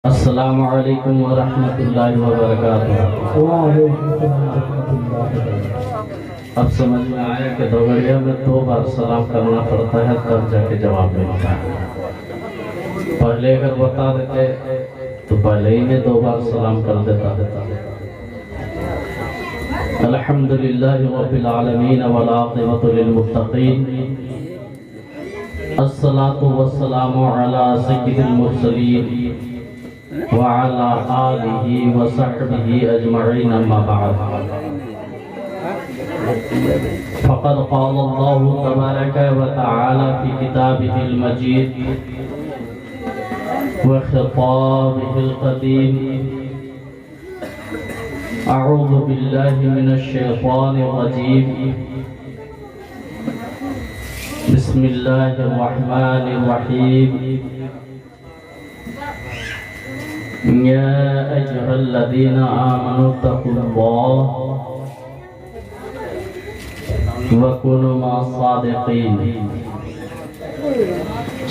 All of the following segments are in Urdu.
السلام علیکم ورحمۃ اللہ وبرکاتہ۔ وعلیکم السلام ورحمۃ اللہ وبرکاتہ۔ اب سمجھ میں آیا کہ دوگڑیا میں 2 بار سلام کرنا پڑتا ہے تب جا کے جواب ملتا ہے۔ پہلے اگر بتا دیتے تو پہلے ہی میں 2 بار سلام کر دیتا۔ الحمدللہ رب العالمین والعاقبۃ للمتقین، الصلاۃ والسلام علی سید المرسلین وعلى آلہ وصحبہ اجمعین، اما بعد۔ فقد قال اللہ تبارک وتعالی فی کتابہ المجید وخطابہ القدیم، اعوذ باللہ من الشیطان الرجیم، بسم اللہ الرحمن الرحیم، یا ایھا الذین آمنوا اتقوا اللہ وکونوا مع الصادقین۔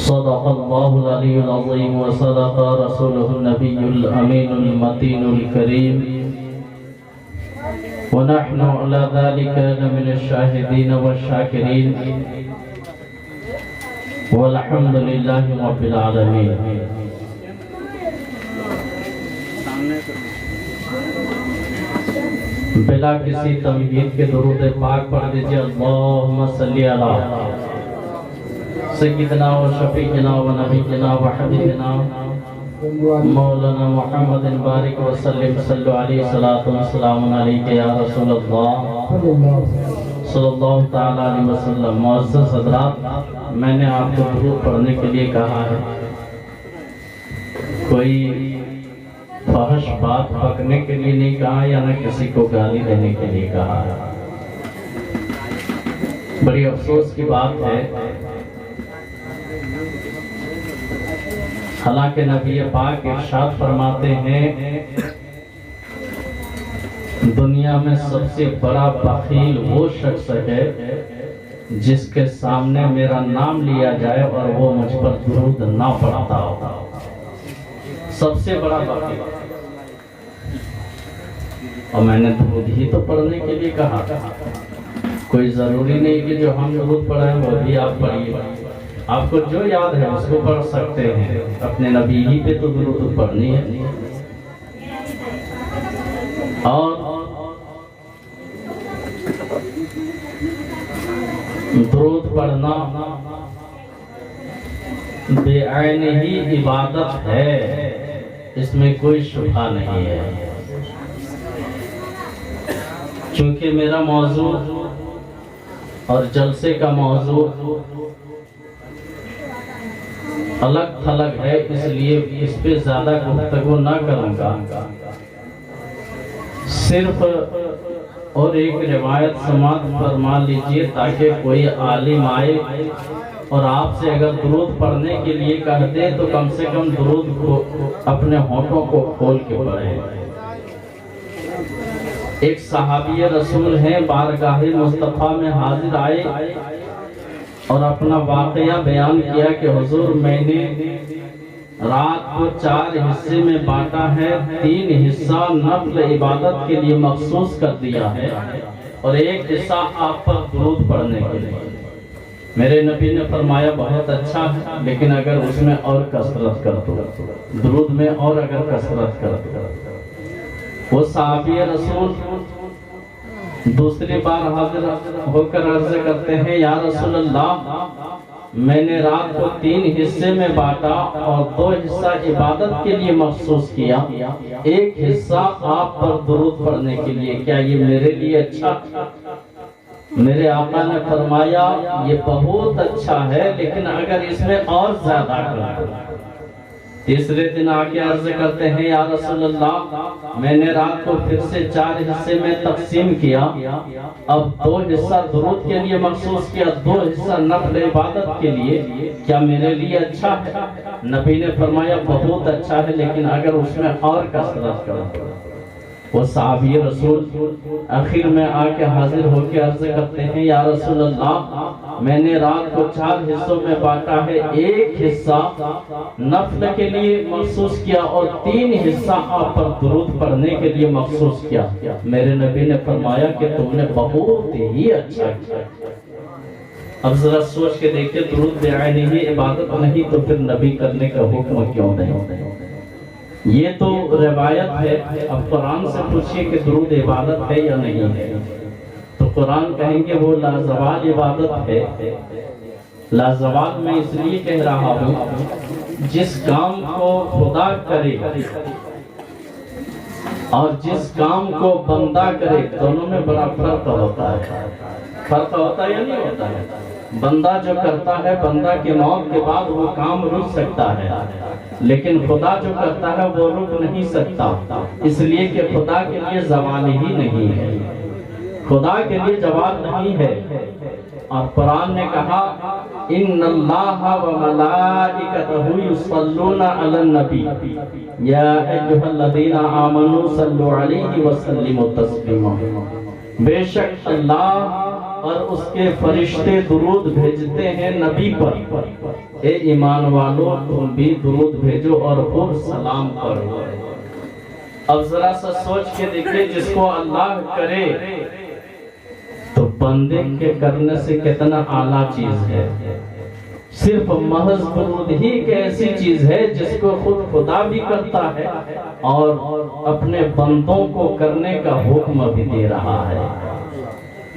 صدق اللہ العلی العظیم وصدق رسولہ النبی الامین المتین الکریم، ونحن علی ذلک لمن الشاہدین والشاکرین، والحمد للہ رب العالمین۔ بلا کسی تمہید کے درود پاک پڑھ دیجئے۔ اللہم صلی علی سیدنا و شفیعنا و نبینا و حبیبنا مولانا محمد بارک وسلم، صلی علیہ الصلاۃ والسلام علیک یا رسول اللہ صلی اللہ تعالی علیہ وسلم۔ معزز حضرات، میں نے آپ کو درود پڑھنے کے لیے کہا ہے، کوئی فحش بات پکنے کے لیے نہیں کہا یا نہ کسی کو گالی دینے کے لیے کہا ہے۔ بڑی افسوس کی بات ہے، حالانکہ نبی پاک ارشاد فرماتے ہیں دنیا میں سب سے بڑا بخیل وہ شخص ہے جس کے سامنے میرا نام لیا جائے اور وہ مجھ پر درود نہ پڑھتا ہو۔ سب سے بڑا بخیل، اور میں نے درود ہی تو پڑھنے کے لیے کہا، کوئی ضروری نہیں کہ جو ہم درود پڑھیں وہ بھی آپ پڑھیے، آپ کو جو یاد ہے اس کو پڑھ سکتے ہیں، اپنے نبی ہی پہ تو درود پڑھنی ہے۔ اور درود پڑھنا بے عین ہی عبادت ہے، اس میں کوئی شبہ نہیں ہے۔ چونکہ میرا موضوع اور جلسے کا موضوع الگ تھلگ ہے، اس لیے اس پہ زیادہ گفتگو نہ کروں گا۔ صرف اور ایک روایت سماعت فرما لیجئے تاکہ کوئی عالم آئے اور آپ سے اگر درود پڑھنے کے لیے کہہ دے تو کم سے کم درود کو اپنے ہونٹوں کو کھول کے پڑھے۔ ایک صحابی رسول ہیں، بارگاہ مصطفیٰ میں حاضر آئے اور اپنا واقعہ بیان کیا کہ حضور میں نے رات کو 4 حصے میں بانٹا ہے، 3 حصہ نفل عبادت کے لیے مخصوص کر دیا ہے اور 1 حصہ آپ پر درود پڑھنے کے لیے۔ میرے نبی نے فرمایا بہت اچھا ہے، لیکن اگر اس میں اور کثرت کر دو، درود میں اور اگر کثرت کر دو۔ وہ صحابی رسول دوسری بار حاضر ہو کر عرض کرتے ہیں، یا رسول اللہ، میں نے رات کو 3 حصے میں بانٹا اور 2 حصہ عبادت کے لیے مخصوص کیا، 1 حصہ آپ پر درود پڑھنے کے لیے، کیا یہ میرے لیے اچھا؟ میرے آقا نے فرمایا یہ بہت اچھا ہے، لیکن اگر اس میں اور زیادہ کرو۔ تیسرے دن آکے عرض کرتے ہیں، یا رسول اللہ، میں نے رات کو پھر سے 4 حصے میں تقسیم کیا، اب 2 حصہ درود کے لیے مخصوص کیا، 2 حصہ نفل عبادت کے لیے، کیا میرے لیے اچھا ہے؟ نبی نے فرمایا بہت اچھا ہے، لیکن اگر اس میں اور کثرت کرو۔ وہ صحابی رسول آخر میں آ کے حاضر ہو کے عرض کرتے ہیں، یا رسول اللہ، میں نے رات کو 4 حصوں میں بانٹا ہے، ایک حصہ نفل کے لیے مخصوص کیا اور 3 حصہ آپ پر درود پڑھنے کے لیے مخصوص کیا۔ میرے نبی نے فرمایا کہ تم نے بہت ہی اچھا کیا۔ اب ذرا سوچ کے دیکھیں، درود بعینہ ہی عبادت نہیں تو پھر نبی کرنے کا حکم کیوں نہیں؟ یہ تو روایت ہے، اب قرآن سے پوچھئے کہ درود عبادت ہے یا نہیں ہے، تو قرآن کہیں گے وہ لازوال عبادت ہے۔ لازوال میں اس لیے کہہ رہا ہوں، جس کام کو خدا کرے اور جس کام کو بندہ کرے، دونوں میں بڑا فرق ہوتا ہے۔ فرق ہوتا ہے یا نہیں ہوتا ہے؟ بندہ جو کرتا ہے، بندہ کے موت کے بعد وہ کام رک سکتا ہے، لیکن خدا جو کرتا ہے وہ رک نہیں سکتا، اس لیے کہ خدا کے لیے زوال ہی نہیں ہے، خدا کے لیے زوال نہیں ہے۔ اور قرآن نے کہا ان اللہ و ملائکتہ یصلون علی النبی یا ایھا الذین آمنوا صلوا علیہ وسلموا تسلیما۔ بے شک اللہ اور اس کے فرشتے درود بھیجتے ہیں نبی پر، اے ایمان والو تم بھی درود بھیجو اور خوب سلام کرو۔ اب ذرا سا سوچ کے دیکھیں، جس کو اللہ کرے تو بندے کے کرنے سے کتنا اعلیٰ چیز ہے۔ صرف محض درود ہی ایک ایسی چیز ہے جس کو خود خدا بھی کرتا ہے اور اپنے بندوں کو کرنے کا حکم بھی دے رہا ہے۔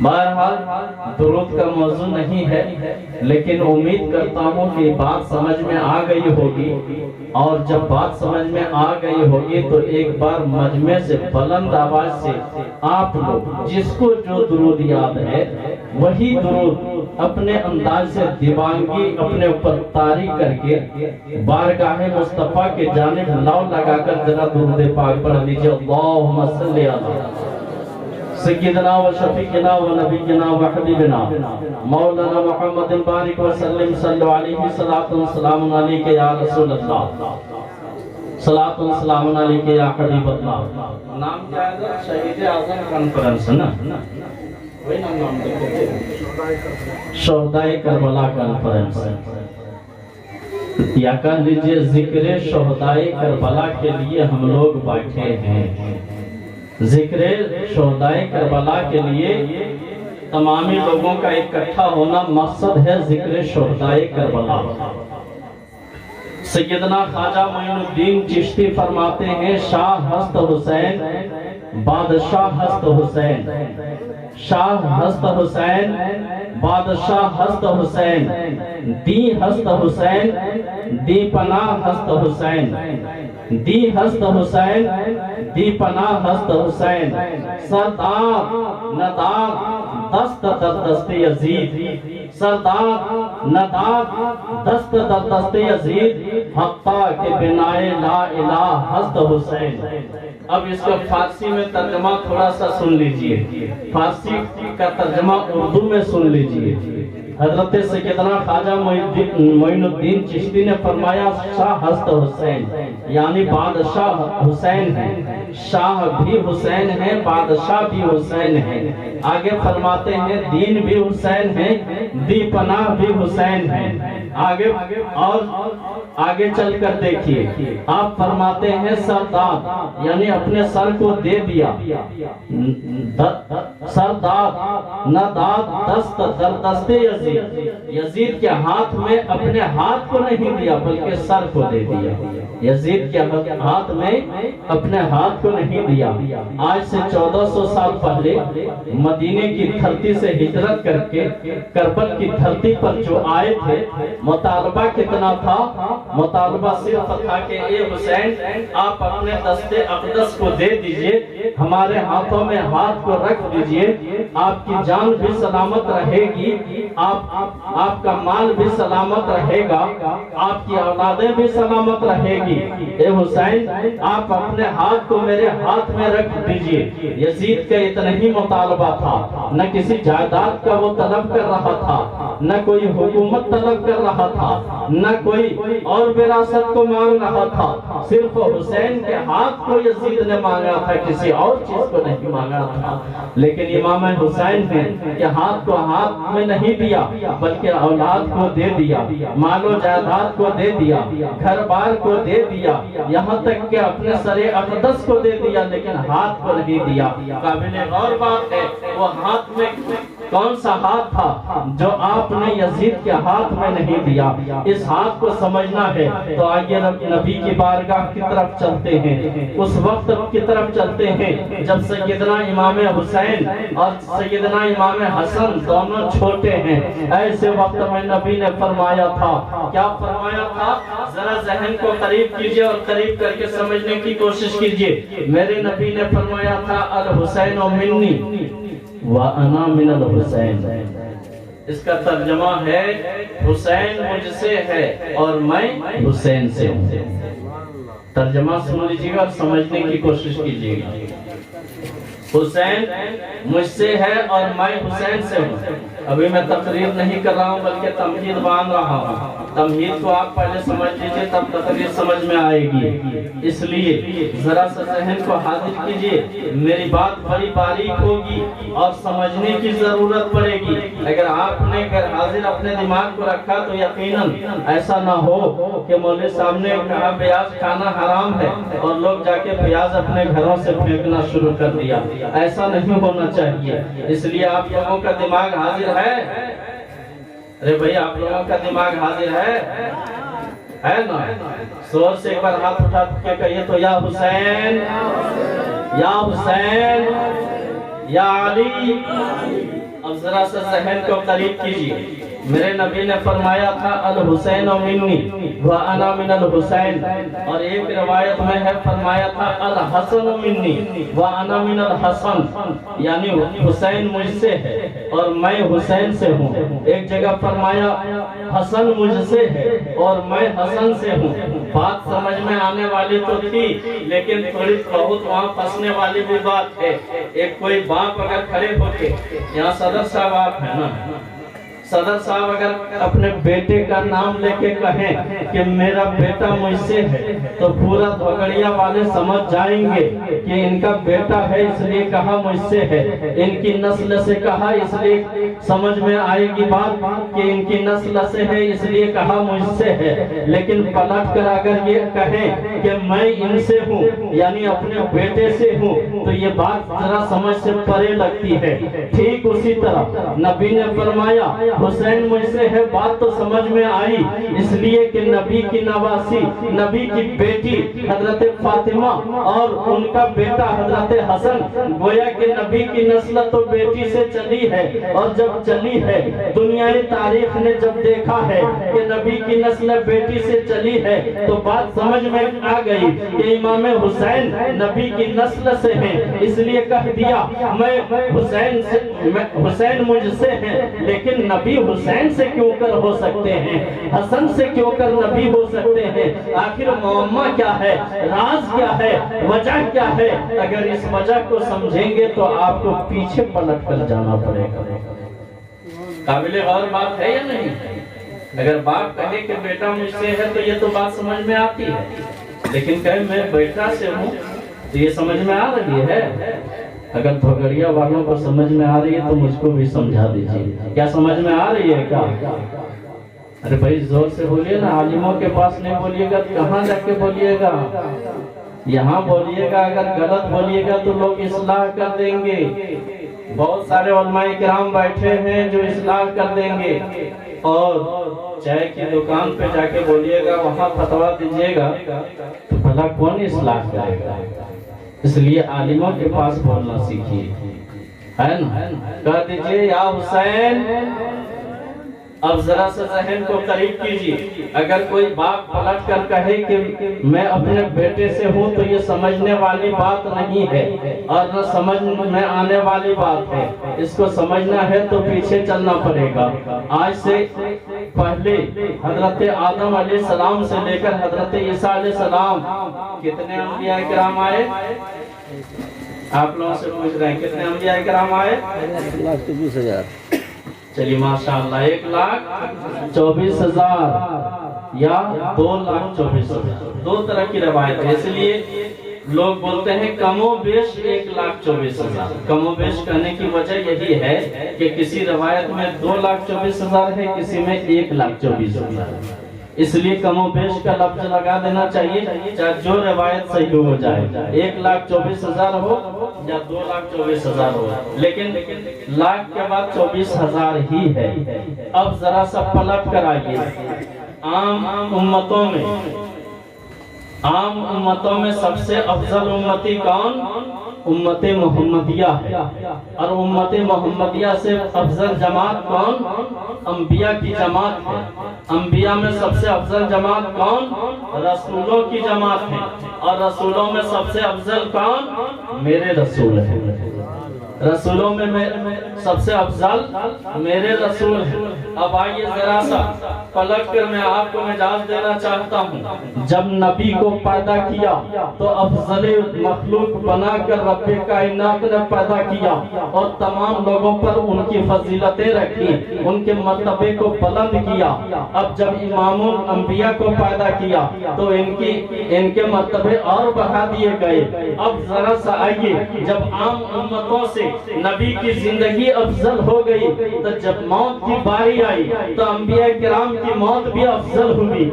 بہرحال درود کا موضوع نہیں ہے، لیکن امید کرتا ہوں کہ بات سمجھ میں آ گئی ہوگی، اور جب بات سمجھ میں آ گئی ہوگی تو ایک بار مجمع سے بلند آواز سے آپ لوگ جس کو جو درود یاد ہے وہی درود اپنے انداز سے دیوانگی اپنے اوپر طاری کر کے بارگاہ مصطفیٰ کے جانب لو لگا کر ذرا درود پاک پڑھ لیجئے۔ اللہم صلی علی سیدنا و شفیقنا و نبینا و حبیبنا مولانا محمد بارک وسلم صلی علیہ صلاۃ و سلام علیک یا رسول اللہ، صلاۃ و سلام علیک یا حبیب اللہ۔ نام کیا ہے؟ شہید اعظم کانفرنس نا، وہی نام دیکھتے شہدائے کربلا کانفرنس، یا کہہ لیجئے ذکر شہدائے کربلا کے لیے ہم لوگ بیٹھے ہیں۔ ذکر شہدائے کربلا کے لیے تمامی لوگوں کا اکٹھا ہونا مقصد ہے ذکر شہدائے کربلا۔ سیدنا خواجہ معین الدین چشتی فرماتے ہیں شاہ ہست حسین بادشاہ ہست حسین، شاہ ہست حسین بادشاہ ہست حسین، دی ہست حسین دی پناہ ہست حسین، دی ہست حسین دی پناہ ہست حسین، سردار ندار دست در دست یزید، سردار ندار دست در دست یزید، حقا کہ بنائے لا الہ ہست حسین۔ اب اس کا فارسی میں ترجمہ تھوڑا سا سن لیجئے، فارسی کا ترجمہ اردو میں سن لیجئے۔ حضرت سیدنا خواجہ معین الدین چشتی نے فرمایا شاہ ہست حسین یعنی بادشاہ حسین ہے، شاہ بھی حسین ہے، بادشاہ بھی حسین ہے۔ آگے فرماتے ہیں دین بھی حسین ہے، دی پناہ بھی حسین ہے۔ آگے چل کر دیکھیے، آپ فرماتے ہیں سرداد یعنی اپنے سر کو دے دیا، سرداد نداد دست در دست یزید، یزید کے ہاتھ میں اپنے ہاتھ کو نہیں دیا بلکہ سر کو دے دیا، یزید کے ہاتھ میں اپنے ہاتھ کو نہیں دیا۔ آج سے 1400 سال پہلے مدینے کی دھرتی سے ہجرت کر کے کربل کی دھرتی پر جو آئے تھے، مطالبہ کتنا تھا؟ مطالبہ صرف تھا کہ اے حسین آپ اپنے دست اقدس کو دے دیجئے، ہمارے ہاتھوں میں ہاتھ کو رکھ دیجئے، آپ کی جان بھی سلامت رہے گی، آپ کا مال بھی سلامت رہے گا، آپ کی اولادیں بھی سلامت رہے گی اے حسین آپ اپنے ہاتھ کو میرے ہاتھ میں رکھ دیجئے۔ یزید کا اتنا ہی مطالبہ تھا، نہ کسی جائیداد کا وہ طلب کر رہا تھا، نہ کوئی حکومت طلب کر رہا تھا، نہ کوئی اور وراثت کو مانگ رہا تھا، صرف حسین کے ہاتھ کو یزید نے مانگا تھا، کسی اور چیز کو نہیں مانگا تھا۔ لیکن امام حسین نے کہ ہاتھ کو ہاتھ میں نہیں دیا بلکہ اولاد کو دے دیا، مال و جائیداد کو دے دیا، گھر بار کو دے دیا، یہاں تک کہ اپنے سر اقدس کو دے دیا، لیکن ہاتھ کو نہیں دیا۔ قابل غور بات ہے وہ ہاتھ میں کون سا ہاتھ تھا جو آپ نے یزید کے ہاتھ میں نہیں دیا؟ اس ہاتھ کو سمجھنا ہے تو آئیے نبی کی بارگاہ کی طرف چلتے ہیں، اس وقت کی طرف چلتے ہیں جب سیدنا امام حسین اور سیدنا امام حسن دونوں چھوٹے ہیں۔ ایسے وقت میں نبی نے فرمایا تھا، کیا فرمایا تھا؟ ذرا ذہن کو قریب کیجئے اور قریب کر کے سمجھنے کی کوشش کیجئے۔ میرے نبی نے فرمایا تھا الحسین منی وَأَنَا مِنَ الْحُسَيْنِ۔ اس کا ترجمہ ہے حسین مجھ سے ہے اور میں حسین سے ہوں۔ ترجمہ سن لیجیے گا اور سمجھنے کی کوشش کیجیے گا۔ حسین مجھ سے ہے اور میں حسین سے ہوں۔ ابھی میں تقریر نہیں کر رہا ہوں بلکہ تمہید باندھ رہا ہوں۔ تمہید کو آپ پہلے سمجھ لیجئے تب تقریر سمجھ میں آئے گی۔ اس لیے ذرا سا ذہن کو حاضر کیجئے، میری بات بڑی باریک ہوگی اور سمجھنے کی ضرورت پڑے گی۔ اگر آپ نے حاضر اپنے دماغ کو رکھا تو یقیناً ایسا نہ ہو کہ مولوی صاحب نے کہا پیاز کھانا حرام ہے اور لوگ جا کے پیاز اپنے گھروں سے پھینکنا شروع کر دیا۔ ایسا نہیں ہونا چاہیے۔ اس لیے آپ لوگوں کا دماغ حاضر ہے؟ ارے بھئی آپ لوگوں کا دماغ حاضر ہے نا؟ زور سے ایک بار ہاتھ اٹھا کے کہیے تو یا حسین یا حسین یا علی۔ اب ذرا سا ذہن کو قریب کیجئے۔ میرے نبی نے فرمایا تھا الحسین منی وَأَنَا مِنَ الْحُسَيْنِ، اور ایک روایت میں ہے فرمایا تھا الحسن منی وَأَنَا مِنَ الْحَسَنِ، یعنی حسین مجھ سے ہے اور میں حسین سے ہوں۔ ایک جگہ فرمایا حسن مجھ سے ہے اور میں حسن سے ہوں۔ بات سمجھ میں آنے والی تو تھی لیکن تھوڑی بہت وہاں پھنسنے والی بھی بات ہے۔ ایک کوئی باپ اگر کھڑے ہو کے، یہاں صدر صاحب آپ ہیں نا، صدر صاحب اگر اپنے بیٹے کا نام لے کے کہیں کہ میرا بیٹا مجھ سے ہے تو پورا دھوگڑیا والے سمجھ جائیں گے کہ ان کا بیٹا ہے اس لیے کہا مجھ سے ہے، ان کی نسل سے کہا اس لیے سمجھ میں آئے گی بات کہ ان کی نسل سے ہے اس لیے کہا مجھ سے ہے۔ لیکن پلٹ کر اگر یہ کہیں کہ میں ان سے ہوں یعنی اپنے بیٹے سے ہوں تو یہ بات ذرا سمجھ سے پرے لگتی ہے۔ ٹھیک اسی طرح نبی نے فرمایا حسین مجھ سے ہے، بات تو سمجھ میں آئی، اس لیے کہ نبی کی نواسی، نبی کی بیٹی حضرت فاطمہ اور ان کا بیٹا حضرت حسن، گویا کہ نبی کی نسل تو بیٹی سے چلی ہے، اور جب چلی ہے دنیائی تاریخ نے جب دیکھا ہے کہ نبی کی نسل بیٹی سے چلی ہے تو بات سمجھ میں آ گئی کہ امام حسین نبی کی نسل سے ہیں، اس لیے کہہ دیا میں حسین مجھ سے ہیں، لیکن نبی حسین سے کیوں کر ہو سکتے ہیں، حسن سے کیوں کر نبی ہو سکتے ہیں؟ آخر معمہ کیا ہے، راز کیا ہے، وجہ کیا ہے؟ اگر اس وجہ کو سمجھیں گے تو آپ کو پیچھے پلٹ کر جانا پڑے گا۔ قابل غور بات ہے یا نہیں؟ اگر باپ کہے کہ بیٹا مجھ سے ہے تو یہ تو بات سمجھ میں آتی ہے، لیکن کہے میں بیٹا سے ہوں تو یہ سمجھ میں آ رہی ہے؟ اگر دھوگڑیا والوں کو سمجھ میں آ رہی ہے تو مجھ کو بھی سمجھا دیجیے، کیا سمجھ میں آ رہی ہے کیا؟ ارے بھائی زور سے بولیے نا، عالموں کے پاس نہیں بولیے گا کہاں جا کے بولیے گا؟ یہاں بولیے گا، اگر غلط بولیے گا تو لوگ اصلاح کر دیں گے۔ بہت سارے علماء کرام بیٹھے ہیں جو اصلاح کر دیں گے، اور چائے کی دکان پہ جا کے بولیے گا وہاں فتویٰ دیجیے گا تو بھلا کون اصلاح کرے گا؟ اس لیے عالموں کے پاس بولنا سیکھیے، ہے نا؟ کہہ دیجئے یا حسین۔ اب ذرا سا ذہن کو قریب کیجئے، اگر کوئی باپ پلٹ کر کہے کہ میں اپنے بیٹے سے ہوں تو یہ سمجھنے والی بات نہیں ہے اور نہ سمجھ میں آنے والی بات ہے۔ اس کو سمجھنا ہے تو پیچھے چلنا پڑے گا۔ آج سے پہلے حضرت آدم علیہ السلام سے لے کر حضرت عیسیٰ علیہ السلام کتنے انبیاء کرام آئے؟ آپ لوگوں سے پوچھ رہے ہیں کتنے انبیاء کرام آئے؟ 1,24,000 چلیے ماشاءاللہ 1,24,000 یا 2,24,000 دو طرح کی روایت ہے، اس لیے لوگ بولتے ہیں کم و بیش 1,24,000. کم و بیش کہنے کی وجہ یہی ہے کہ کسی روایت میں 2,24,000 ہے، کسی میں 1,24,000 ہے، اس لیے کم و بیش کا لفظ لگا دینا چاہیے چاہے جو روایت صحیح ہو جائے، 1,24,000 ہو یا 2,24,000 ہو، لیکن لاکھ کے بعد 24,000 ہی ہے. اب ذرا سا پلٹ کر آئیے، عام امتوں میں سب سے افضل امتی کون؟ امت محمدیہ ہے. اور امت محمدیہ سے افضل جماعت کون؟ انبیاء کی جماعت ہے. انبیاء میں سب سے افضل جماعت کون؟ رسولوں کی جماعت ہے. اور رسولوں میں سب سے افضل کون؟ میرے رسول ہیں. رسولوں میں سب سے افضل میرے رسول ہیں. اب آئیے ذرا سا پلٹ کر میں آپ کو مجاز دینا چاہتا ہوں. جب نبی کو پیدا کیا تو افضل مخلوق بنا کر رب کائنات نے پیدا کیا اور تمام لوگوں پر ان کی فضیلتیں رکھی، ان کے مرتبے کو بلند کیا. اب جب امام الانبیاء کو پیدا کیا تو ان کے مرتبے اور بڑھا دیے گئے. اب ذرا سا آئیے، جب عام امتوں سے نبی کی زندگی افضل ہو گئی تو جب موت کی باری آئی تو انبیاء کرام کی موت بھی افضل ہوئی.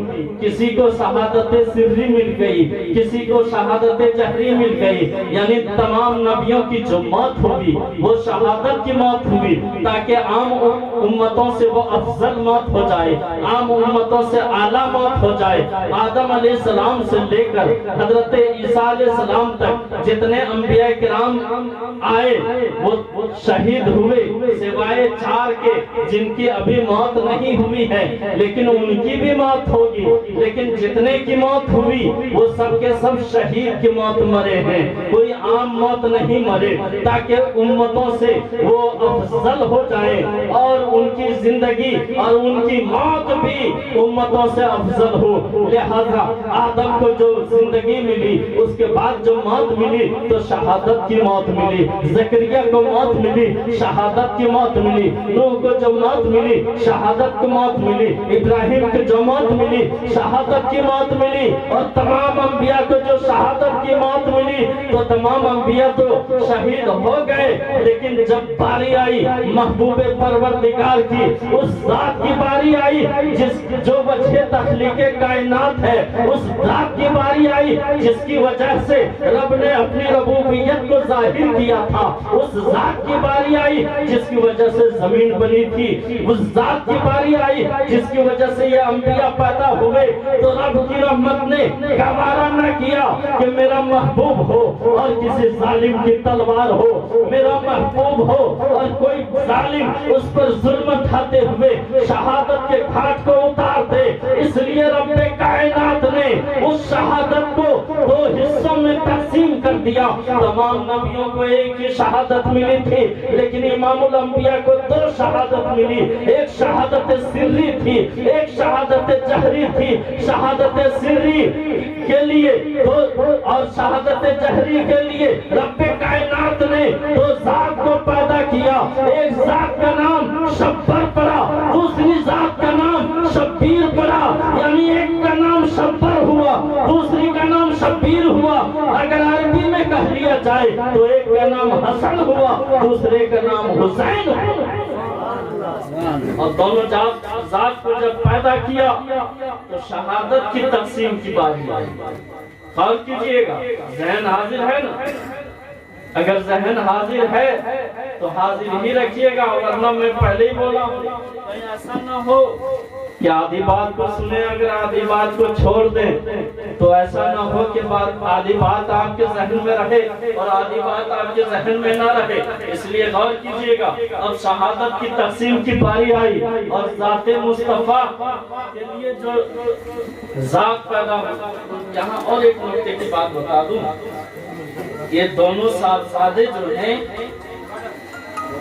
کسی کو شہادت سری مل گئی، کسی کو شہادت جہری مل گئی، یعنی تمام نبیوں کی جو موت ہوئی وہ شہادت کی موت ہوئی تاکہ عام امتوں سے وہ افضل موت ہو جائے، عام امتوں سے اعلیٰ موت ہو جائے. آدم علیہ السلام سے لے کر حضرت عیسیٰ علیہ السلام تک جتنے انبیاء کرام آئے وہ شہید ہوئے سوائے 4 کے جن کی ابھی موت نہیں ہوئی ہے، لیکن ان کی بھی موت ہوگی. لیکن جتنے کی موت ہوئی وہ سب کے سب شہید کی موت مرے ہیں، کوئی عام موت نہیں مرے، تاکہ امتوں سے وہ افضل ہو جائے اور ان کی زندگی اور ان کی موت بھی امتوں سے افضل ہو. لہذا آدم کو جو زندگی ملی اس کے بعد جو موت ملی تو شہادت کی موت ملی. زکریا کو موت ملی، شہادت کی موت ملی. نوح کو جو موت ملی شہادت کی موت ملی. ابراہیم کو جو موت ملی شہادت کی موت ملی. اور تمام انبیاء کو جو شہادت کی موت ملی تو تمام انبیاء تو شہید ہو گئے. لیکن جب باری آئی محبوب پروردگار کی، اس ذات کی باری آئی جو وجہ تخلیق کائنات ہے، اس ذات کی باری آئی جس کی وجہ سے رب نے اپنی ربوبیت کو ظاہر کیا تھا، اس ذات کی باری آئی جس کی وجہ سے زمین بنی تھی، اس ذات کی باری آئی جس کی وجہ سے یہ انبیاء پیدا ہوئے. تو رب کی رحمت نے گوارا نہ کیا کہ میرا محبوب ہو اور کسی ظالم کی تلوار ہو، میرا محبوب ہو اور کوئی ظالم اس پر ظلم اٹھاتے ہوئے شہادت کے گھاٹ کو اتار دے. اس لیے رب کائنات نے اس شہادت کو 2 حصوں میں تقسیم کر دیا. تمام نبیوں کو ایک ہی شہادت ملی تھی، لیکن امام الانبیاء کو 2 شہادت ملی. ایک شہادت سری تھی، ایک شہادت جہری تھی. شہادت سری کے لیے اور شہادت جہری کے لیے رب کائنات نے 2 ذات کو پیدا کیا. ایک ذات کا نام شبر پڑا، دوسری ذات کا نام شبیر پڑا. یعنی ایک کا نام شبر ہوا، دوسری کا نام شبیر ہوا. اگر عربی میں کہہ لیا جائے تو ایک کا نام حسن ہوا، دوسرے کا نام حسین ہوا. اور دونوں ذات کو جب پیدا کیا تو شہادت کی تقسیم کی باری آئی. غور کیجئے گا، ذہن حاضر ہے نا؟ اگر ذہن حاضر ہے تو حاضر ہی رکھیے گا، ورنہ میں پہلے ہی بولا ہوں کہیں ایسا نہ ہو کہ آدھی بات کو سنیں اگر آدھی بات کو چھوڑ دیں تو ایسا نہ ہو کہ آدھی بات آپ کے ذہن میں رہے اور آدھی بات آپ کے ذہن میں نہ رہے. اس لیے غور کیجئے گا. اب شہادت کی تقسیم کی باری آئی اور ذات مصطفیٰ کے لیے جو ذات پیدا ہوئی. یہاں اور ایک نکتے کی بات بتا دوں، یہ دونوں صاحبزادے جو ہیں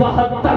72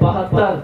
72।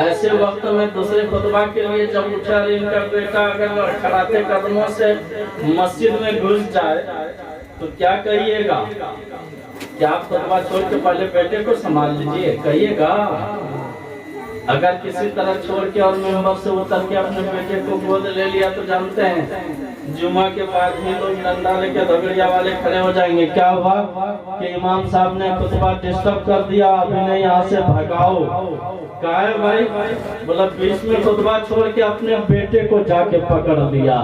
ایسے وقت میں دوسرے خطبہ کے لیے جب اٹھا ان کا بیٹا اگر لڑکھڑاتے قدموں سے مسجد میں گھس جائے تو کیا کہیے گا؟ کیا آپ خطبہ چھوڑ کے پہلے بیٹے کو سنبھال لیجئے کہیے گا؟ اگر کسی طرح چھوڑ کے اور ممبر سے اتر کے اپنے بیٹے کو گود لے لیا تو جانتے ہیں جمعہ کے بعد ہی لوگ ڈنڈا لے کے دھگڑیا والے کھڑے ہو جائیں گے. کیا ہوا کہ امام صاحب نے خطبہ ڈسٹرب کر دیا, ابھی نہیں یہاں سے بھگاؤ. کہا ہے بھائی بولا بیچ میں خطبہ چھوڑ کے اپنے بیٹے کو جا کے پکڑ لیا.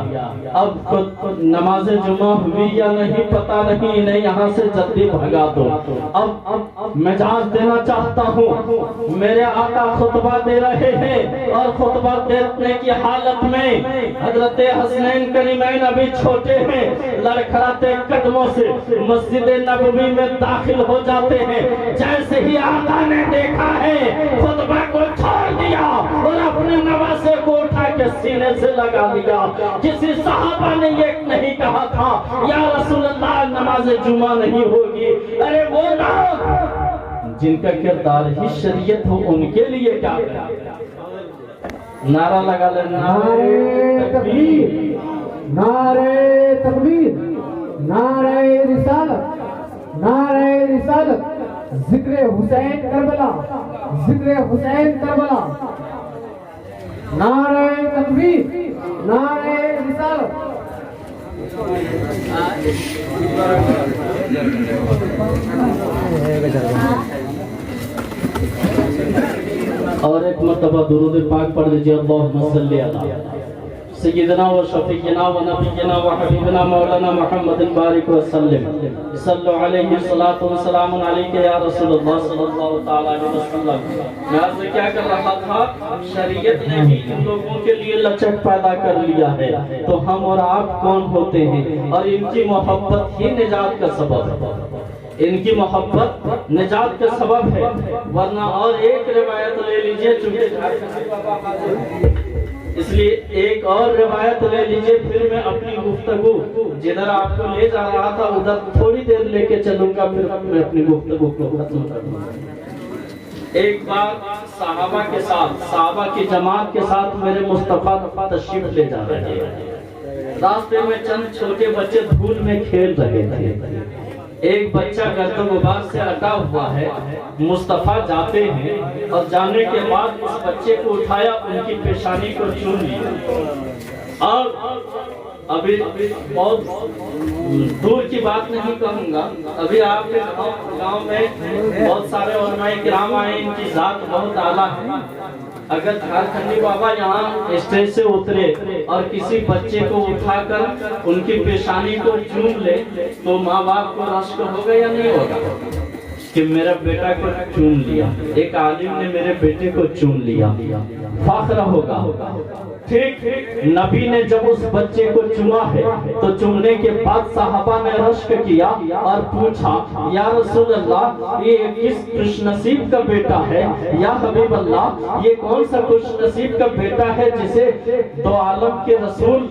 اب نماز جمعہ ہوئی یا نہیں پتا نہیں, انہیں یہاں سے جلدی بھگا دو. اب مجاز دینا چاہتا ہوں, میرے آقا خطبہ دے رہے ہیں اور خطبہ دینے کی حالت میں حضرت حسنین کریمین ابھی چھوٹے ہیں, لڑکھڑاتے قدموں سے مسجد نبوی میں داخل ہو جاتے ہیں. جیسے ہی آقا نے دیکھا ہے خطبہ کو چھوڑ دیا اور اپنے نواسے کو اٹھا کے سینے سے لگا دیا. کسی صحابہ نے یہ نہیں کہا تھا یا رسول اللہ نماز جمعہ نہیں ہوگی. ارے وہ لوگ جن کا کردار ہی شریعت ہو ان کے لیے کیا کریں؟ نعرہ لگا لیں نعرہ تکبیر, نعرہ تکبیر, نعرہ رسالت, نعرہ رسالت, ذکر حسین کربلا, ذکر حسین کربلا. نعرہ تکبیر, نعرہ رسالت. اور ایک مرتبہ درود پاک پڑھ لیجیے. اللہم صلی علی سیدنا و شفیعنا و نبینا و حبیبنا مولانا محمد بارک وسلم. صلو علیہ الصلاۃ والسلام علیک یا رسول اللہ صلی اللہ تعالی علیہ وسلم. میں عرض کیا کر رہا تھا, شریعت نے ہی ان لوگوں کے لیے لچک پیدا کر لیا ہے, تو ہم اور آپ کون ہوتے ہیں؟ اور ان کی محبت ہی نجات کا سبب ہے, ان کی محبت نجات کا سبب ہے. ورنہ اور ایک روایت لے لیجئے, چونکہ اس لیے ایک اور روایت لے لیجئے, پھر میں اپنی گفتگو جدھر آپ کو لے جا رہا تھا ادھر تھوڑی دیر لے کے چلوں گا, پھر میں اپنی گفتگو کو ختم کر دوں گا. ایک بار صحابہ کے ساتھ, صحابہ کی جماعت کے ساتھ میرے مصطفیٰ تشریف لے جا رہے ہیں. راستے میں چند چھوٹے بچے دھول میں کھیل رہے تھے. ایک بچہ گرد و غبار سے اٹا ہوا ہے. مصطفیٰ جاتے ہیں اور جانے کے بعد اس بچے کو اٹھایا, ان کی پیشانی کو چوم لیا. اور ابھی بہت دور کی بات نہیں کہوں گا, ابھی آپ کے گاؤں میں بہت سارے علماء کرام آئے, ان کی ذات بہت اعلیٰ ہے. اگر جھارکھنڈی بابا یہاں اسٹیج سے اترے اور کسی بچے کو اٹھا کر ان کی پیشانی کو چوم لے تو ماں باپ کو رشک ہوگا یا نہیں ہوگا کہ میرا بیٹا کو چوم لیا, ایک عالم نے میرے بیٹے کو چوم لیا, فخر ہوگا. ٹھیک نبی نے جب اس بچے کو چوما ہے تو چومنے کے بعد صحابہ نے رشک کیا اور پوچھا یا رسول اللہ یہ کس خوش نصیب کا بیٹا ہے؟ یا حبیب اللہ یہ کون سا خوش نصیب کا بیٹا ہے جسے دو عالم کے رسول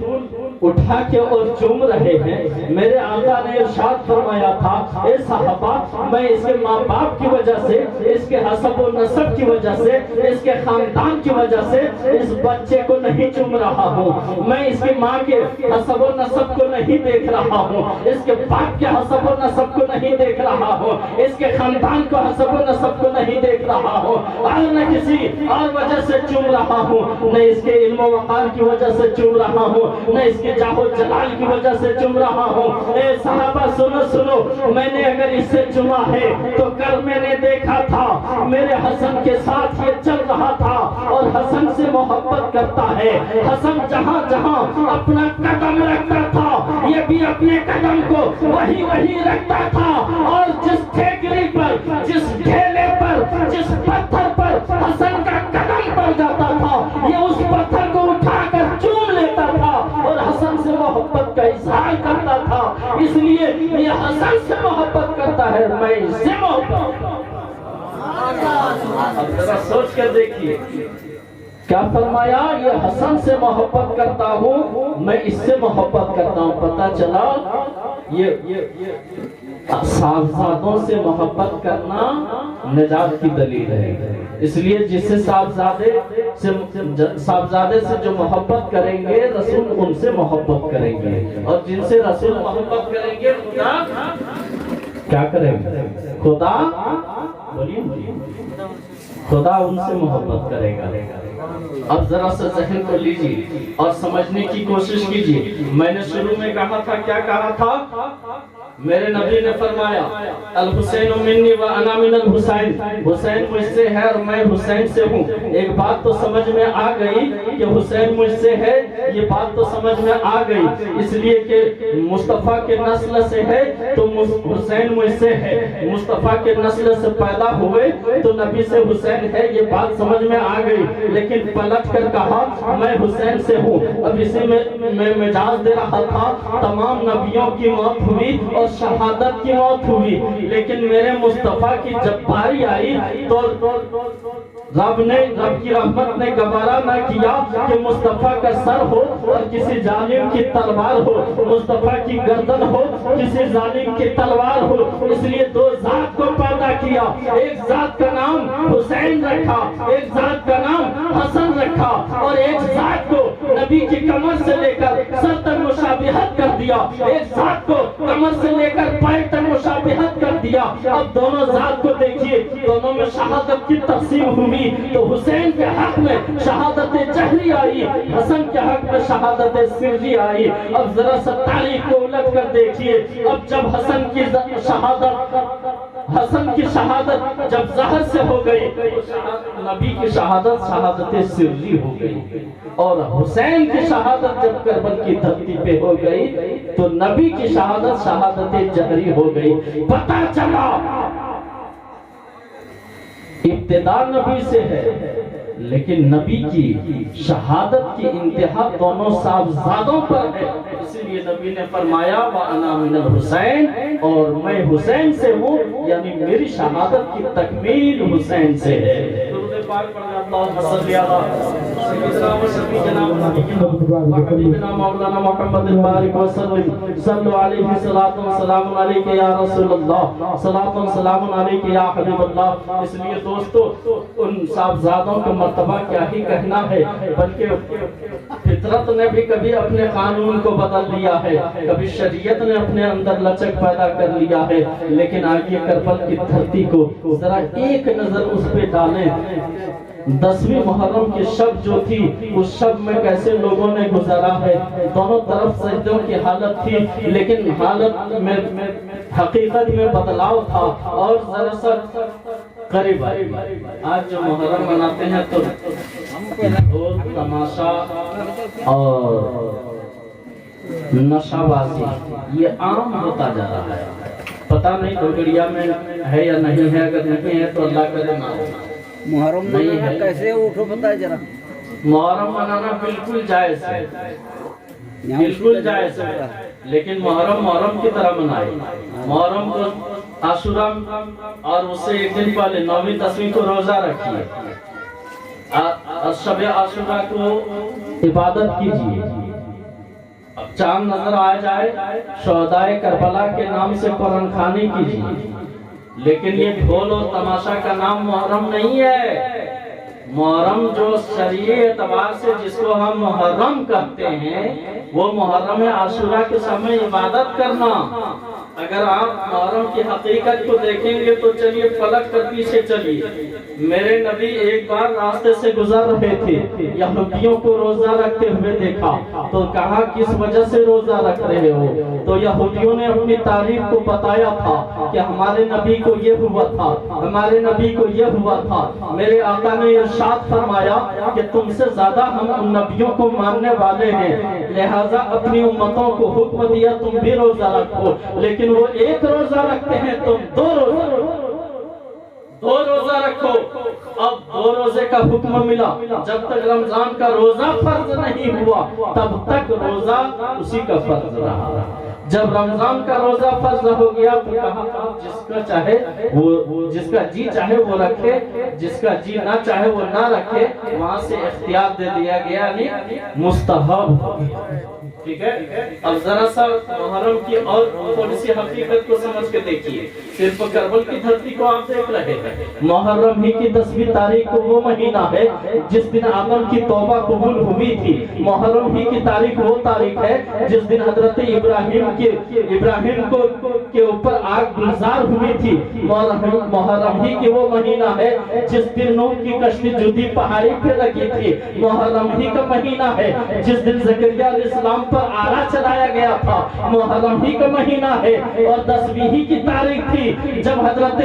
اٹھا کے اور چوم رہے ہیں؟ میرے آقا نے ارشاد فرمایا تھا اے صحابہ میں اس کے ماں باپ کی وجہ سے, اس کے حسب و نسب کی وجہ سے, اس کے خاندان کی وجہ سے اس بچے کو نہیں چوم رہا ہوں. میں اس کی ماں کے حسب و نسب کو نہیں دیکھ رہا ہوں, اس کے باپ کے حسب و نسب کو نہیں دیکھ رہا ہوں, اس کے خاندان کو حسب و نسب کو نہیں دیکھ رہا ہوں, اور نہ کسی اور وجہ سے چوم رہا ہوں, نہ اس کے علم و وقار کی وجہ سے چوم رہا ہوں, نہ اس کے جاہ و جلال کی وجہ سے چوم رہا ہوں. اے صحابہ سنو سنو, میں نے اگر اس سے چوما ہے تو کل میں نے دیکھا تھا میرے حسن کے ساتھ یہ چل رہا تھا اور حسن سے محبت کرتا ہے. حسن جہاں جہاں اپنا قدم رکھتا تھا یہ بھی اپنے قدم کو وہی رکھتا تھا, اور جس ٹھیکری پر, جس ڈھیلے پر, جس پتھر پر حسن کا قدم پڑ جاتا تھا یہ اس پتھر کو اٹھا کر چوم لیتا تھا اور حسن سے محبت کا اظہار کرتا تھا. اس لیے یہ حسن سے محبت کرتا ہے, میں اس سے محبت. اب ذرا سوچ کر دیکھیے کیا فرمایا, یہ حسن سے محبت کرتا ہوں, میں اس سے محبت کرتا ہوں. پتہ چلا یہ صاحبزادوں سے محبت کرنا نجات کی دلیل ہے. اس لیے جس سے صاحبزادے سے جو محبت کریں گے رسول ان سے محبت کریں گے، اور جن سے رسول محبت کریں گے خدا کیا کریں گے؟ خدا خدا ان سے محبت کرے گا۔ اب ذرا سا ذہن کو لیجیے اور سمجھنے کی کوشش کیجیے۔ میں نے شروع میں کہا تھا، کیا کہا تھا؟ میرے نبی نے فرمایا الحسین منی و انا من الحسین، حسین مجھ سے ہے اور میں حسین سے ہوں۔ ایک بات تو سمجھ میں آ گئی کہ حسین مجھ سے ہے، یہ بات تو سمجھ میں آ گئی، اس لیے کہ مصطفیٰ کے نسل سے ہے تو حسین مجھ سے ہے، مصطفیٰ کے نسل سے پیدا ہوئے تو نبی سے حسین ہے، یہ بات سمجھ میں آ گئی۔ لیکن پلٹ کر کہا میں حسین سے ہوں۔ اب اسی میں مجاز دے رہا تھا، تمام نبیوں کی موت ہوئی اور شہادت کی موت ہوئی، لیکن میرے مصطفیٰ کی جب باری آئی تو رب کی رحمت نے گوارا نہ کیا کہ مصطفیٰ کا سر ہو اور کسی ظالم کی تلوار ہو، مصطفیٰ کی گردن ہو کسی ظالم کی تلوار ہو، اس لیے دو ذات کو پیدا کیا، ایک ذات کا نام حسین رکھا، ایک ذات کا نام حسن رکھا، اور ایک ذات کو نبی کی کمر سے لے کر سر تک مشابہت کر دیا، ایک ذات کو کمر سے لے کر پیر تک مشابہت کر دیا۔ اب دونوں ذات کو دیکھیے، دونوں میں شہادت کی تقسیم ہوئی تو حسین کے حق میں شہادت جہری آئی، حسن کے حق میں شہادت سری آئی۔ اب ذرا سا تاریخ کو الٹ کر دیکھیے، اب جب حسن کی شہادت جب زہر سے ہو گئی، نبی کی شہادت سری ہو گئی، اور حسین کی شہادت جب کربلا کی دھرتی پہ ہو گئی تو نبی کی شہادت جہری ہو گئی۔ پتہ چلا ابتدا نبی سے ہے، لیکن نبی کی شہادت کی انتہا دونوں صاحبزادوں پر ہے، اس لیے نبی نے فرمایا وَأَنَا مِنَ الْحُسَيْن، اور میں حسین سے ہوں، یعنی میری شہادت کی تکمیل حسین سے ہے۔ درود پاک پڑھیں، اللہم صلی علی سیدنا حبیبنا مولانا محمد البارک وسلم، صلو علیہ صلاۃ و سلام علیک یا رسول اللہ، صلاۃ و سلام علیک یا حبیب اللہ۔ اس لیے دوستو ان صاحبزادوں کا مرتبہ کیا ہی کہنا ہے، بلکہ فطرت نے بھی کبھی اپنے قانون کو بدل لیا ہے، کبھی شریعت نے اپنے اندر لچک پیدا کر لیا ہے، لیکن آئیے کربلا کی دھرتی کو ذرا ایک نظر اس پہ ڈالیں۔ 10ویں محرم کی شب جو تھی، اس شب میں کیسے لوگوں نے گزارا ہے، دونوں طرف سجدوں کی حالت تھی، لیکن حالت میں حقیقت میں بدلاؤ تھا، اور ذرا سا قریب آئی۔ آج جو محرم مناتے ہیں تو ڈھول تماشا اور نشہ بازی یہ عام ہوتا جا رہا ہے، پتہ نہیں ڈوگڑیا میں ہے یا نہیں ہے، اگر نہیں ہے تو اللہ کرے نہ ہو۔ محرم منانا کیسے اٹھو پتہ ہے ذرا؟ محرم منانا بالکل جائز ہے، بالکل جائز ہے، لیکن محرم کی طرح منائے۔ محرم کو عاشورہ اور اس سے ایک دن پہلے 9ویں 10ویں کو روزہ رکھیے، شب عاشورہ کو عبادت کیجیے، چاند نظر آ جائے شہدائے کربلا کے نام سے قرآن خوانی کیجیے، لیکن یہ ڈھول اور تماشا کا نام محرم نہیں ہے۔ محرم جو شرعی اعتبار سے جس کو ہم محرم کہتے ہیں وہ محرم عاشورہ کے سامنے عبادت کرنا۔ اگر آپ محرم کی حقیقت کو دیکھیں گے تو چلیے فلک پر پیچھے چلیے۔ میرے نبی ایک بار راستے سے گزر رہے تھے، یہودیوں کو روزہ رکھتے ہوئے دیکھا تو کہا کس وجہ سے روزہ رکھ رہے ہو؟ تو یہودیوں نے اپنی تاریخ کو بتایا تھا کہ ہمارے نبی کو یہ ہوا تھا، ہمارے نبی کو یہ ہوا تھا۔ میرے آقا نے ارشاد فرمایا کہ تم سے زیادہ ہم ان نبیوں کو ماننے والے ہیں، لہٰذا اپنی امتوں کو حکم دیا تم بھی روزہ رکھو، لیکن وہ ایک روزہ رکھتے ہیں تم دو روزہ رکھو۔ اب 2 روزے کا حکم ملا، جب تک رمضان کا روزہ فرض نہیں ہوا تب تک روزہ اسی کا فرض رہا۔ جب رمضان کا روزہ فرض ہو گیا تو کہا آپ جس کا جی چاہے وہ رکھے، جس کا جی نہ چاہے وہ نہ رکھے، وہاں سے اختیار دے دیا گیا، یعنی مستحب ہو گیا۔ ٹھیک ہے، اب ذرا سا محرم کی اور تھوڑی سی حقیقت کو سمجھ کے دیکھیے۔ صرف کربل کی دھرتی کو آپ دیکھ رہے ہیں، محرم ہی کی 10ویں تاریخ کو وہ مہینہ ہے جس دن آدم کی توبہ قبول ہوئی تھی۔ محرم ہی کی تاریخ وہ تاریخ ہے جس دن حضرت ابراہیم کو کے اوپر آگ گلزار ہوئی تھی۔ محرم ہی کی وہ مہینہ ہے جس دن نوح کی کشتی جودی پہاڑی پہ لگی تھی۔ محرم ہی کا مہینہ ہے جس دن زکریا علیہ السلام پر آرا چلایا گیا تھا۔ محرم ہی کا مہینہ ہے، اور 10ویں ہی کی تاریخ تھی جب حضرت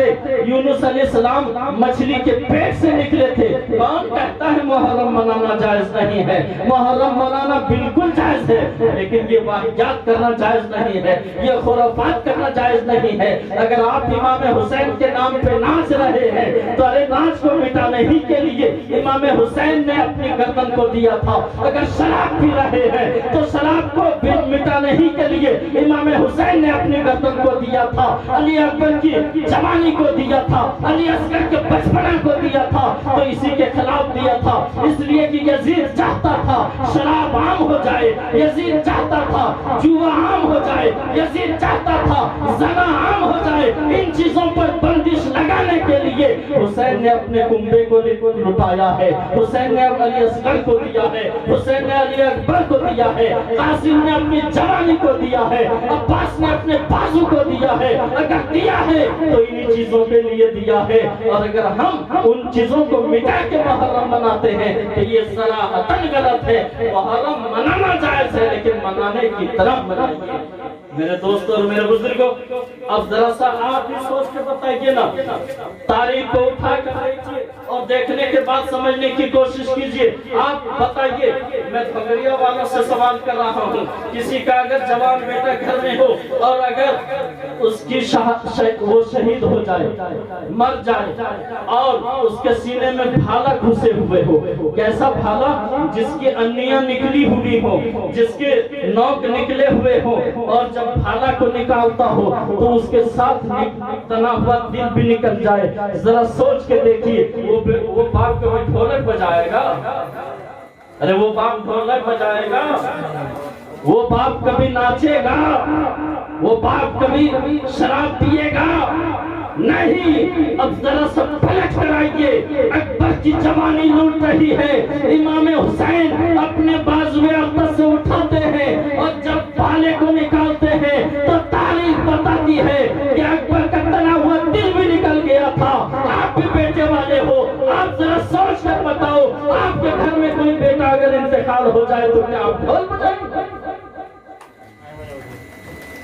یونس علیہ السلام مچھلی کے پیٹ سے نکلے تھے۔ کون کہتا ہے محرم منانا جائز نہیں ہے؟ محرم منانا بالکل جائز ہے، لیکن یہ واقعات کرنا جائز نہیں ہے، یہ خرافات کرنا جائز نہیں ہے۔ اگر آپ امام حسین کے نام پہ ناچ رہے ہیں تو ارے ناچ کو مٹانے ہی کے لیے امام حسین نے اپنی گردن کو دیا تھا۔ اگر شراب پی رہے ہیں تو شراب کو مٹانے ہی کے لیے امام حسین نے اپنی گردن کو دیا تھا، علی اکبر کی جوانی کو دیا تھا، علی اصغر کے بچپنا کو دیا تھا، تو اسی کے خلاف دیا تھا، اس لیے کہ یزید چاہتا تھا شراب عام ہو جائے، یزید چاہتا تھا جوا عام ہو جائے، یزید چاہتا تھا زنا عام ہو جائے۔ ان چیزوں پر بندش لگانے کے لیے حسین نے اپنے کنبے کو لٹایا ہے، حسین نے علی اصغر کو دیا ہے، حسین نے علی اکبر کو دیا ہے، قاسم نے اپنی جوانی کو دیا ہے، عباس نے اپنے بازو کو دیا ہے۔ اگر دیا ہے تو انہی چیزوں کے لیے دیا ہے، اور اگر ہم ان چیزوں کو مٹا کے محرم مناتے ہیں تو یہ صراحتاً غلط ہے۔ محرم منانا جائز ہے، لیکن منانے کی طرف منائیے۔ میرے دوستوں اور میرے بزرگوں، اب ذرا سا آپ بھی سوچ کے بتائیے نا، تاریخ کو اٹھا کر دیکھیے اور دیکھنے کے بعد سمجھنے کی کوشش کیجئے۔ آپ بتائیے، میں کھگڑیا والوں سے سوال کر رہا ہوں، کسی کا اگر جوان بیٹا گھر میں ہو اور اگر اس کی وہ شہید ہو جائے، مر جائے، اور اس کے سینے میں بھالا گھسے ہوئے ہو، کیسا بھالا؟ جس کی انیاں نکلی ہوئی ہو، جس کے نوک نکلے ہوئے ہو، اور جب بھالا کو نکالتا ہو تو اس کے ساتھ تنا ہوا دل بھی نکل جائے۔ ذرا سوچ کے دیکھیے، وہ باپ کبھی ڈھولک بجائے گا؟ ارے وہ باپ ڈھولک بجائے گا؟ وہ باپ کبھی ناچے گا؟ وہ باپ کبھی شراب پیے گا؟ نہیں۔ اب ذرا سب پلٹ کر آئیے، اکبر کی جوانی لوٹ رہی ہے، امام حسین اپنے بازوئے اقدس سے اٹھاتے ہیں، اور جب بھالے کو نکالتے ہیں تو تاریخ بتاتی ہے کہ اکبر کا تنا ہوا دل بھی نکل گیا تھا۔ آپ بھی بیٹے والے ہو، آپ ذرا سوچ کر بتاؤ، آپ کے گھر میں کوئی بیٹا اگر انتقال ہو جائے تو کیا آپ ڈھول بجائیں گے؟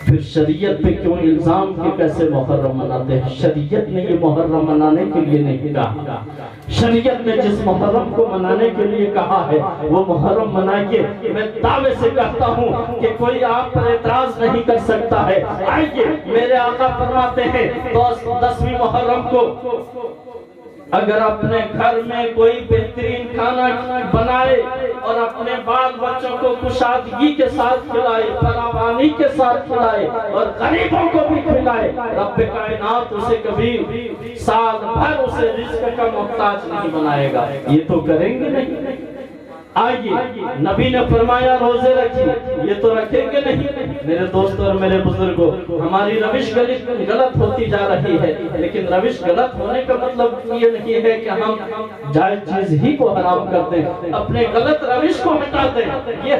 پھر شریعت پہ کیوں الزام کہ کیسے محرم مناتے ہیں؟ شریعت نے یہ محرم منانے کے لیے نہیں کہا۔ شریعت نے جس محرم کو منانے کے لیے کہا ہے وہ محرم منائیے۔ میں دعوے سے کہتا ہوں کہ کوئی آپ پر اعتراض نہیں کر سکتا ہے۔ آئیے، میرے آقا فرماتے ہیں 10ویں محرم کو اگر اپنے گھر میں کوئی بہترین کھانا بنائے اور اپنے بال بچوں کو کشادگی کے ساتھ کھلائے، فراوانی کے ساتھ کھلائے، اور غریبوں کو بھی کھلائے، رب کائنات اسے کبھی سال بھر اسے رزق کا محتاج نہیں بنائے گا۔ یہ تو کریں گے نہیں۔ آئیے، نبی نے فرمایا روزے رکھیے، یہ تو رکھیں گے نہیں۔ میرے دوستوں اور میرے بزرگوں، ہماری روش غلط ہوتی جا رہی ہے، لیکن روش غلط ہونے کا مطلب یہ نہیں ہے کہ ہم جائز چیز ہی کو حرام کر دیں، اپنے غلط روش کو ہٹا دیں۔ یہ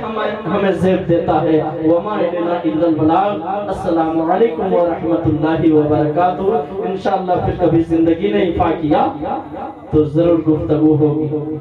ہمیں زیب دیتا ہے۔ وما الینا الا البلاغ۔ السلام علیکم ورحمۃ اللہ وبرکاتہ۔ انشاءاللہ پھر کبھی زندگی نے عفا کیا تو ضرور گفتگو ہوگی۔